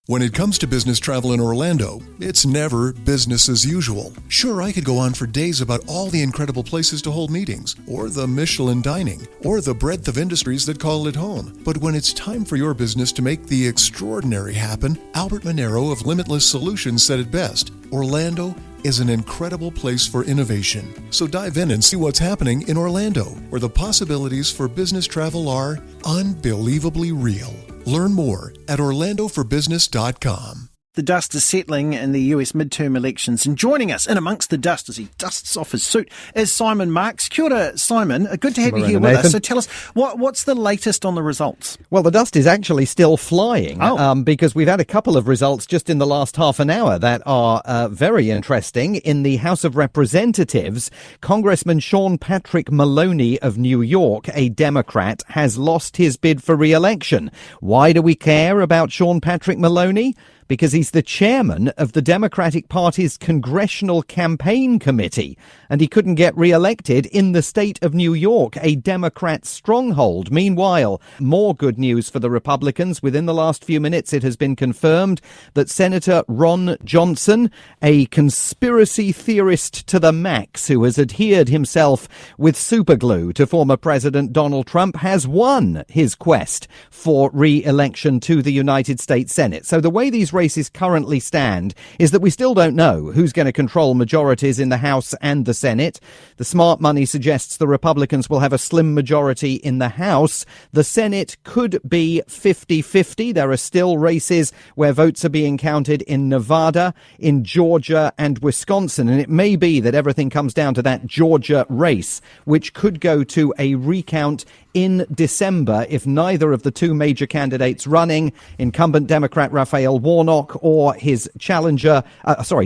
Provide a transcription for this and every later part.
When it comes to business travel in Orlando, it's never business as usual. Sure, I could go on for days about all the incredible places to hold meetings, or the Michelin dining, or the breadth of industries that call it home. But when it's time for your business to make the extraordinary happen, Albert Monero of Limitless Solutions said it best: Orlando is an incredible place for innovation. So dive in and see what's happening in Orlando, where the possibilities for business travel are unbelievably real. Learn more at orlandoforbusiness.com. The dust is settling in the US midterm elections, and joining us in amongst the dust as he dusts off his suit is Simon Marks. Kia ora, Simon. Good to have you here with us. So tell us, what's the latest on the results? Well, the dust is actually still flying because we've had a couple of results just in the last half an hour that are very interesting. In the House of Representatives, Congressman Sean Patrick Maloney of New York, a Democrat, has lost his bid for re-election. Why do we care about Sean Patrick Maloney? Because he's the chairman of the Democratic Party's Congressional Campaign Committee, and he couldn't get re-elected in the state of New York, a Democrat stronghold. Meanwhile, more good news for the Republicans. Within the last few minutes, it has been confirmed that Senator Ron Johnson, a conspiracy theorist to the max who has adhered himself with superglue to former President Donald Trump, has won his quest for re-election to the United States Senate. So the way these races currently stand is that we still don't know who's going to control majorities in the House and the Senate. The smart money suggests the Republicans will have a slim majority in the House. The Senate could be 50-50. There are still races where votes are being counted in Nevada, in Georgia and Wisconsin. And it may be that everything comes down to that Georgia race, which could go to a recount in December if neither of the two major candidates running, incumbent Democrat Raphael Warnock or his challenger,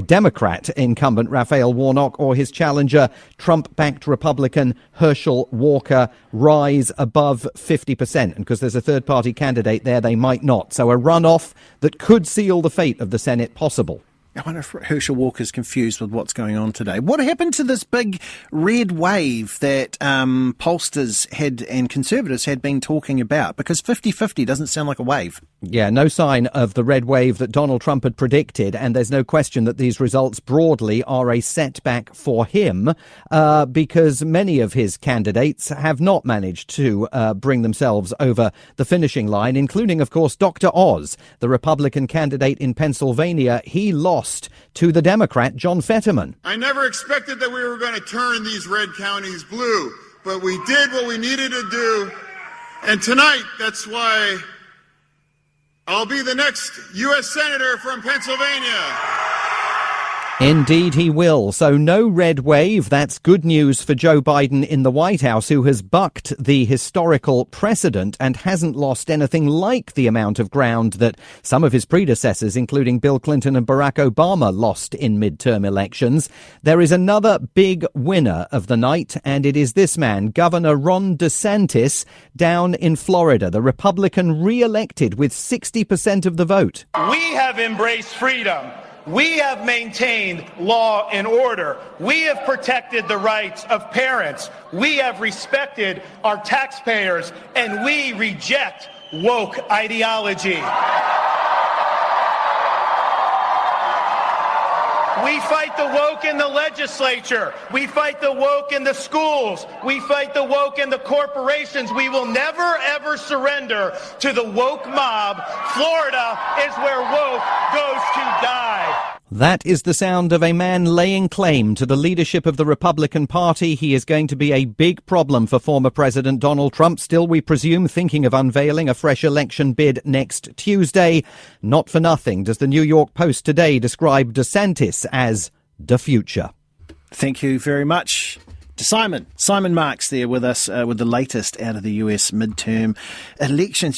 Democrat incumbent Raphael Warnock or his challenger, Trump-backed Republican Herschel Walker, rise above 50%. And because there's a third-party candidate there, they might not. So a runoff that could seal the fate of the Senate possible. I wonder if Herschel Walker's confused with what's going on today. What happened to this big red wave that pollsters had and conservatives had been talking about? Because 50-50 doesn't sound like a wave. Yeah, no sign of the red wave that Donald Trump had predicted, and there's no question that these results broadly are a setback for him because many of his candidates have not managed to bring themselves over the finishing line, including, of course, Dr. Oz, the Republican candidate in Pennsylvania. He lost to the Democrat, John Fetterman. I never expected that we were going to turn these red counties blue, but we did what we needed to do. And tonight, that's why I'll be the next U.S. Senator from Pennsylvania. Indeed he will. So no red wave. That's good news for Joe Biden in the White House, who has bucked the historical precedent and hasn't lost anything like the amount of ground that some of his predecessors, including Bill Clinton and Barack Obama, lost in midterm elections. There is another big winner of the night, and it is this man, Governor Ron DeSantis, down in Florida, the Republican re-elected with 60% of the vote. We have embraced freedom. We have maintained law and order. We have protected the rights of parents. We have respected our taxpayers, and we reject woke ideology. We fight the woke in the legislature. We fight the woke in the schools. We fight the woke in the corporations. We will never, ever surrender to the woke mob. Florida is where woke goes to die. That is the sound of a man laying claim to the leadership of the Republican Party. He is going to be a big problem for former President Donald Trump. Still, we presume, thinking of unveiling a fresh election bid next Tuesday. Not for nothing does the New York Post today describe DeSantis as the future. Thank you very much to Simon Marks there with us with the latest out of the US midterm elections.